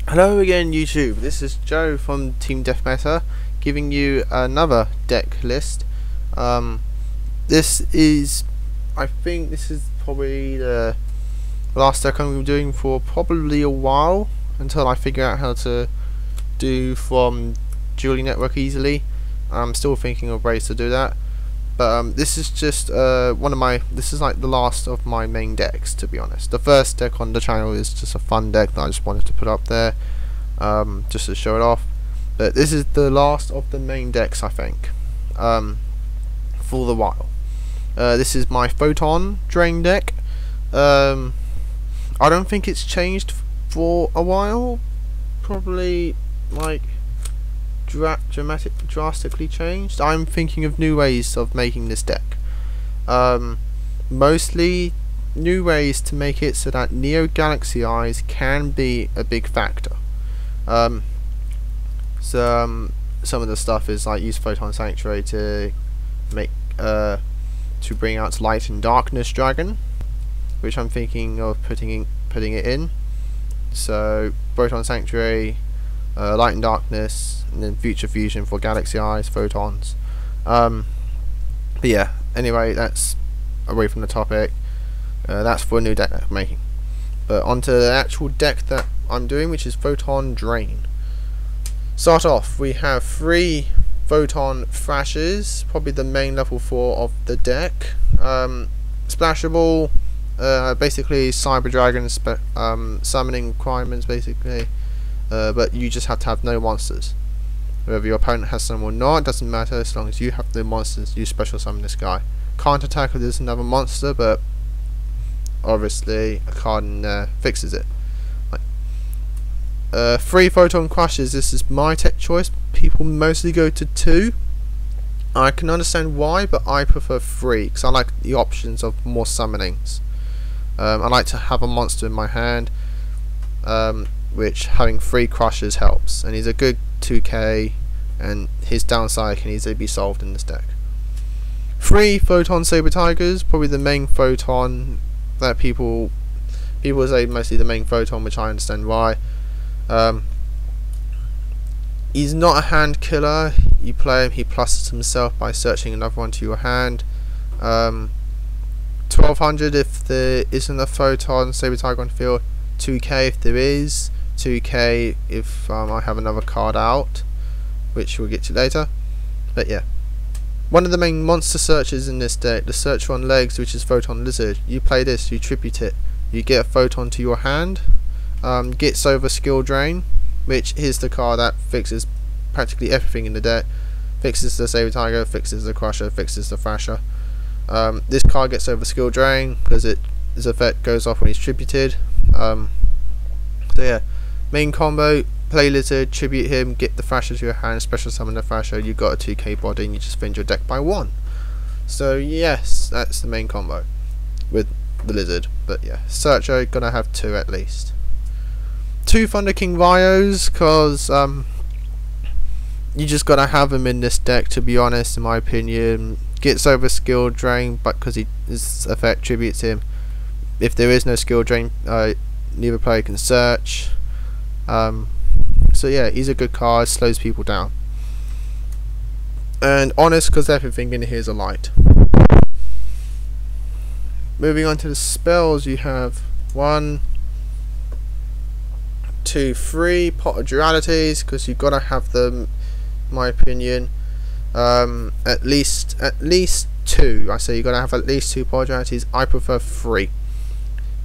Hello again YouTube, this is Joe from Team Deathmatter giving you another deck list. This is, I think this is probably the last deck I'm going to be doing for probably a while until I figure out how to do from Julie Network easily. I'm still thinking of ways to do that, but this is just this is like the last of my main decks, to be honest. The first deck on the channel is just a fun deck that I just wanted to put up there just to show it off, but this is the last of the main decks, I think, for the while. This is my Photon Drain deck. I don't think it's changed for a while, probably like drastically changed. I'm thinking of new ways of making this deck, mostly new ways to make it so that Neo Galaxy Eyes can be a big factor. Some of the stuff is like use Photon Sanctuary to make to bring out Light and Darkness Dragon, which I'm thinking of putting it in. So Photon Sanctuary, Light and Darkness, and then Future Fusion for Galaxy Eyes, Photons. But yeah, anyway, that's away from the topic. That's for a new deck that I'm making. But onto the actual deck that I'm doing, which is Photon Drain. Start off, we have 3 Photon Thrashers, probably the main level 4 of the deck. Splashable, basically Cyber Dragon summoning requirements, basically. But you just have to have no monsters. Whether your opponent has some or not, doesn't matter, as long as you have no monsters, you special summon this guy. Can't attack if there's another monster, but obviously a card in there fixes it. 3 Photon Crushes, this is my tech choice. People mostly go to 2. I can understand why, but I prefer 3 because I like the options of more summonings. I like to have a monster in my hand, which having 3 Crushes helps, and he's a good 2k, and his downside can easily be solved in this deck. 3 Photon Saber Tigers, probably the main Photon that people say mostly the main Photon, which I understand why. He's not a hand killer. You play him, he pluses himself by searching another one to your hand. 1200 if there isn't a Photon Saber Tiger on field, 2k if there is, 2k if I have another card out, which we'll get to later. But yeah, one of the main monster searches in this deck, the Searcher on Legs, which is Photon Lizard. You play this, you tribute it, you get a Photon to your hand. Gets over Skill Drain, which is the card that fixes practically everything in the deck. Fixes the Saber Tiger, fixes the Crusher, fixes the Thrasher. This card gets over Skill Drain because his effect goes off when he's tributed. So yeah, main combo, play Lizard, tribute him, get the Thrasher to your hand, special summon the Thrasher, you've got a 2k body and you just defend your deck by 1. So yes, that's the main combo with the Lizard. But yeah, Searcher gonna have 2 at least. 2 Thunder King Rios, because you just gotta have him in this deck, to be honest, in my opinion. Gets over Skill Drain, but because his effect tributes him. If there is no Skill Drain, neither player can search. So yeah, he's a good card, slows people down. And honest, because everything in here is a light. Moving on to the spells, you have 1, 2, 3 Pot of Dualities, because you've got to have them, in my opinion. At least 2. I say you've got to have at least 2 Pot of Dualities. I prefer 3.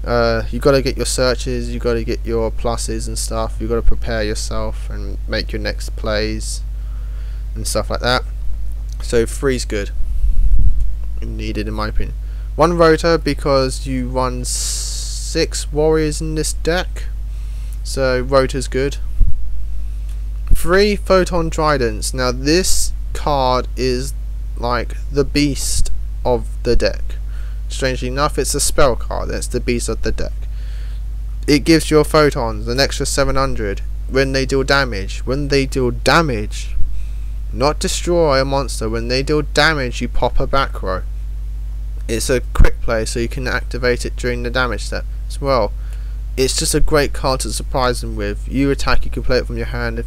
You've got to get your searches, you've got to get your pluses and stuff, you've got to prepare yourself and make your next plays and stuff like that. So 3's good, needed in my opinion. 1 Rotor, because you run 6 warriors in this deck, so Rotor's good. 3 Photon Tridents. Now this card is like the beast of the deck. Strangely enough, it's a spell card, that's the beast of the deck. It gives your Photons an extra 700 when they deal damage. When they deal damage, not destroy a monster, when they deal damage you pop a back row. It's a quick play, so you can activate it during the damage step as well. it's just a great card to surprise them with. You attack, you can play it from your hand. If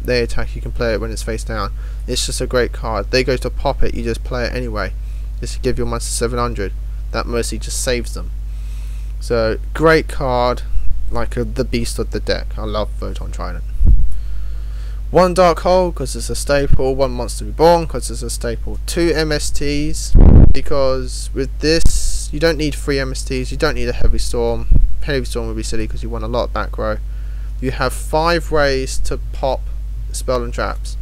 they attack, you can play it when it's face down. It's just a great card. They go to pop it, you just play it anyway. Just to give your monster 700. That mostly just saves them. So great card, like the beast of the deck. I love Photon Trident. One Dark Hole because it's a staple. One Monster Reborn because it's a staple. Two MSTs because with this you don't need 3 MSTs. You don't need a Heavy Storm. Heavy Storm would be silly because you want a lot of back row. You have 5 ways to pop spell and traps.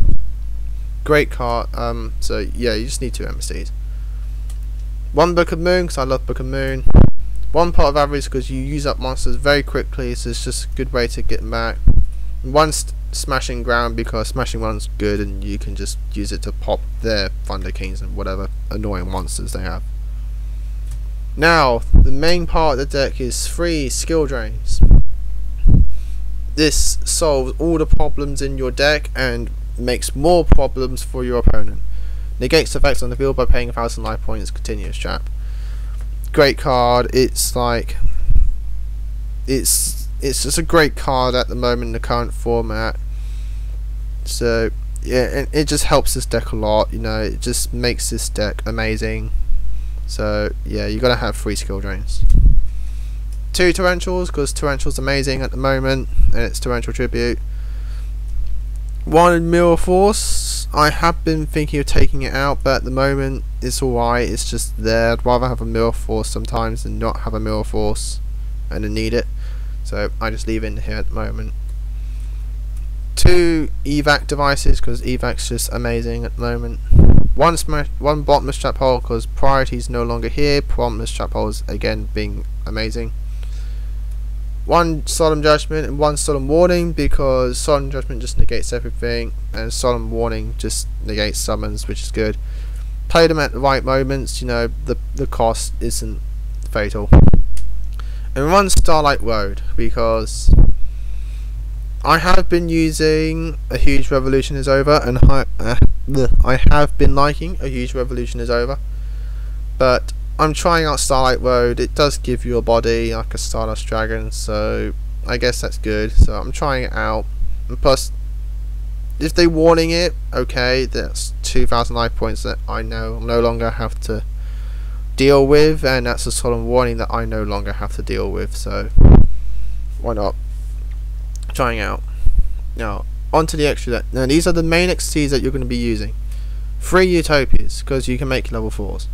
Great card. So yeah, you just need 2 MSTs. One Book of Moon because I love Book of Moon. One Pot of Avarice because you use up monsters very quickly, so it's just a good way to get them back. One Smashing Ground because Smashing Ground's good and you can just use it to pop their Thunder Kings and whatever annoying monsters they have. Now, the main part of the deck is 3 skill drains. This solves all the problems in your deck and makes more problems for your opponent. Negates effects on the field by paying 1,000 life points, continuous trap. Great card. It's like it's just a great card at the moment in the current format. So yeah, and it just helps this deck a lot. You know, it just makes this deck amazing. So yeah, you gotta have 3 skill drains. 2 Torrentials because Torrential's amazing at the moment, and it's Torrential Tribute. 1 Mirror Force. I have been thinking of taking it out, but at the moment it's alright. It's just there. I'd rather have a Mirror Force sometimes than not have a Mirror Force and then need it. So I just leave it in here at the moment. 2 evac devices because evac's just amazing at the moment. 1 bottomless trap hole because priority's no longer here. Bottomless trap holes again being amazing. 1 solemn judgment and 1 solemn warning because solemn judgment just negates everything and solemn warning just negates summons, which is good. Play them at the right moments. You know, the cost isn't fatal. And 1 Starlight Road because I have been using A Huge Revolution is Over, and I have been liking A Huge Revolution is Over, but I'm trying out Starlight Road. It does give you a body like a Stardust Dragon, so I guess that's good. So I'm trying it out, and plus if they warning it, okay, that's 2,000 life points that I know no longer have to deal with, and that's a solemn warning that I no longer have to deal with, so why not? Trying out. Now onto the extra deck. Now these are the main XCs that you're going to be using. 3 Utopias because you can make level 4s,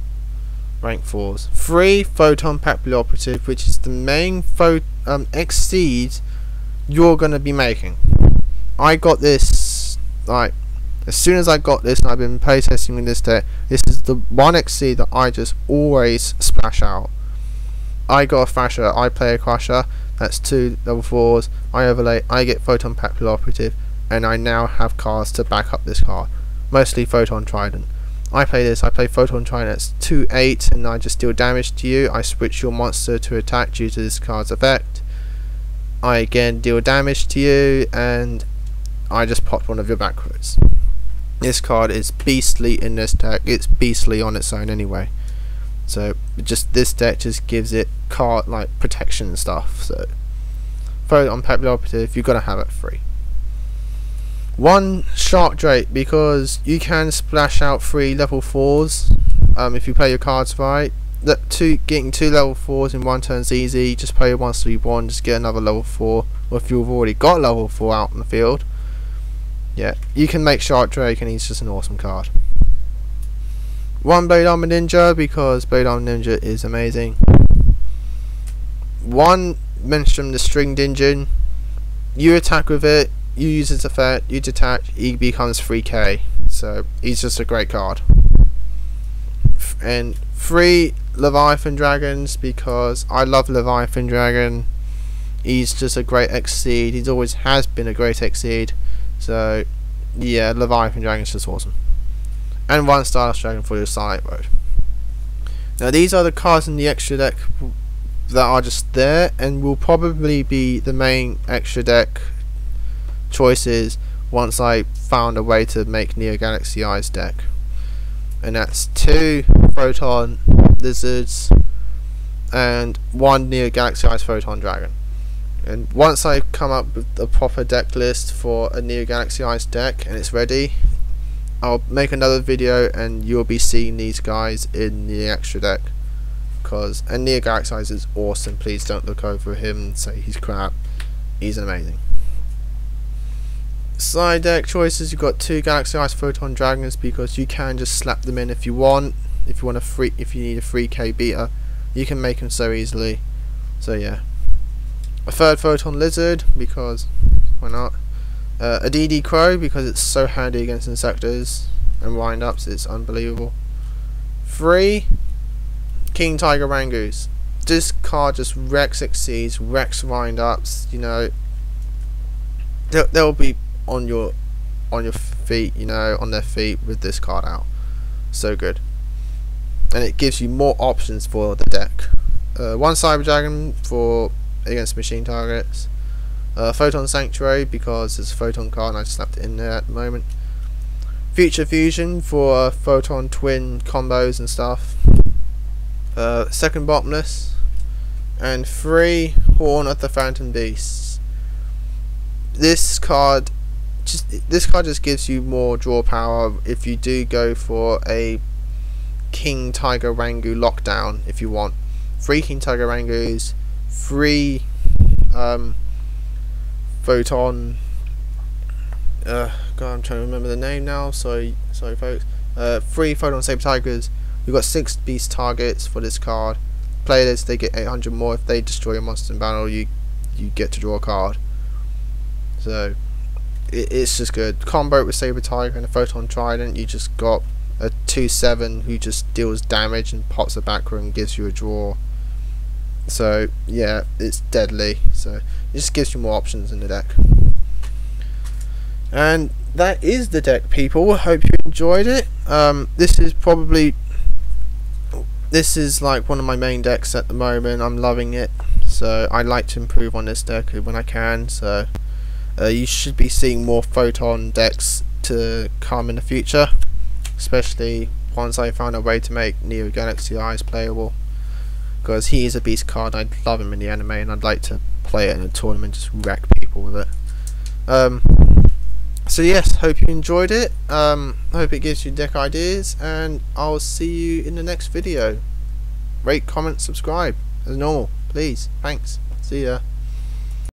rank 4s. 3 Photon Pack Operative, which is the main XCs you're going to be making. I got this like as soon as I got this, and I've been playtesting with this deck. This is the 1 XC that I just always splash out. I got a Thrasher, I play a Crusher, that's 2 level 4s, I overlay, I get Photon Pack Operative, and I now have cards to back up this card. Mostly Photon Trident. I play this, I play Photon Trident, that's 2/8, and I just deal damage to you. I switch your monster to attack due to this card's effect. I again deal damage to you, and I just popped one of your backwards. This card is beastly in this deck. It's beastly on its own anyway. So just this deck just gives it card like protection and stuff. So Photon Pack Operative, you've got to have it 3. 1 Shark Drake because you can splash out 3 level 4s if you play your cards right. Getting 2 level 4s in 1 turn's easy. Just play your Monster Reborn, just get another level 4. Or if you've already got level 4 out in the field, yeah, you can make Shark Drake, and he's just an awesome card. 1 Blade Armor Ninja because Blade Armor Ninja is amazing. 1 Menstrum the Stringed Engine. You attack with it, you use its effect, you detach, he becomes 3k. So he's just a great card. And 3 Leviathan Dragons because I love Leviathan Dragon. He's just a great Exceed. He always has been a great Exceed. So yeah, Leviathan Dragon's just awesome. And 1 Stardust Dragon for your Starlight Road. Now these are the cards in the extra deck that are just there, and will probably be the main extra deck choices once I found a way to make Neo Galaxy Eyes deck. And that's 2 Photon Lizards and 1 Neo Galaxy Eyes Photon Dragon. And once I come up with a proper deck list for a Neo Galaxy Ice deck and it's ready, I'll make another video and you'll be seeing these guys in the extra deck. And Neo Galaxy Ice is awesome. Please don't look over him and say he's crap. He's amazing. Side deck choices: you've got 2 Galaxy Ice Photon Dragons, because you can just slap them in if you want. If you need a 3k beta, you can make them so easily. So yeah. A 3rd Photon Lizard, because why not? A DD Crow, because it's so handy against Insectors and wind-ups, it's unbelievable. 3 King Tiger Rangoos. This card just wrecks Exceeds, wrecks wind-ups, you know. They'll be on your feet, you know, on their feet with this card out. So good. And it gives you more options for the deck. 1 Cyber Dragon for against machine targets. Photon Sanctuary, because it's a Photon card and I slapped it in there at the moment. Future Fusion for Photon Twin combos and stuff. 2nd Bottomless. And 3 Horn of the Phantom Beasts. This card just gives you more draw power if you do go for a King Tiger Rangu lockdown. If you want 3 King Tiger Rangus, 3 Photon. God, I'm trying to remember the name now. Sorry, folks. 3 Photon Saber Tigers. We've got 6 beast targets for this card. Play this, they get 800 more. If they destroy a monster in battle, you get to draw a card. So it's just good. Combo with Saber Tiger and a Photon Trident, you just got a 2/7 who just deals damage and pops a backward and gives you a draw. So yeah, it's deadly. So it just gives you more options in the deck. And that is the deck, people. Hope you enjoyed it. This is like one of my main decks at the moment. I'm loving it. So I like to improve on this deck when I can. So you should be seeing more Photon decks to come in the future, especially once I found a way to make Neo Galaxy Eyes playable, because he is a beast card. I love him in the anime and I'd like to play it in a tournament, just wreck people with it. So yes, hope you enjoyed it. Hope it gives you deck ideas, and I'll see you in the next video. Rate, comment, subscribe as normal, please. Thanks. See ya.